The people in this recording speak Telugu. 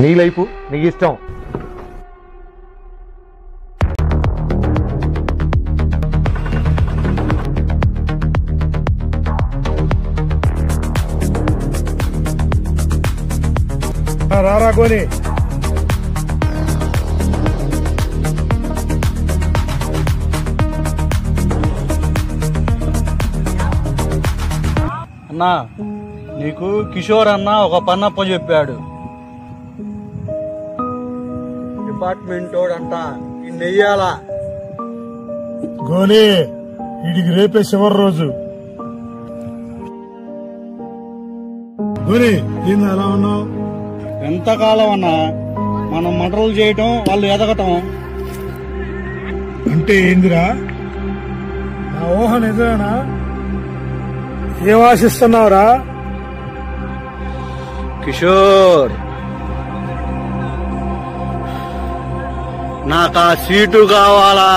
నీ లైఫ్ నీకు ఇష్టం. రారా కొని అన్నా, నీకు కిషోర్ అన్న ఒక పన్నప్ప చెప్పాడు. డిపార్ట్మెంట్ అంట నెయ్యాలా గోని వీడికి రేపే చివరి రోజు. గోని ఏంది అలా ఉన్నావు? ఎంతకాలం అన్నా మనం మటర్లు చేయటం, వాళ్ళు ఎదగటం. అంటే ఏందిరా? నా ఊహ నిజమేనా? ఏం ఆశిస్తున్నావురా? కిషోర్, నాకు ఆ సీటు కావాలా?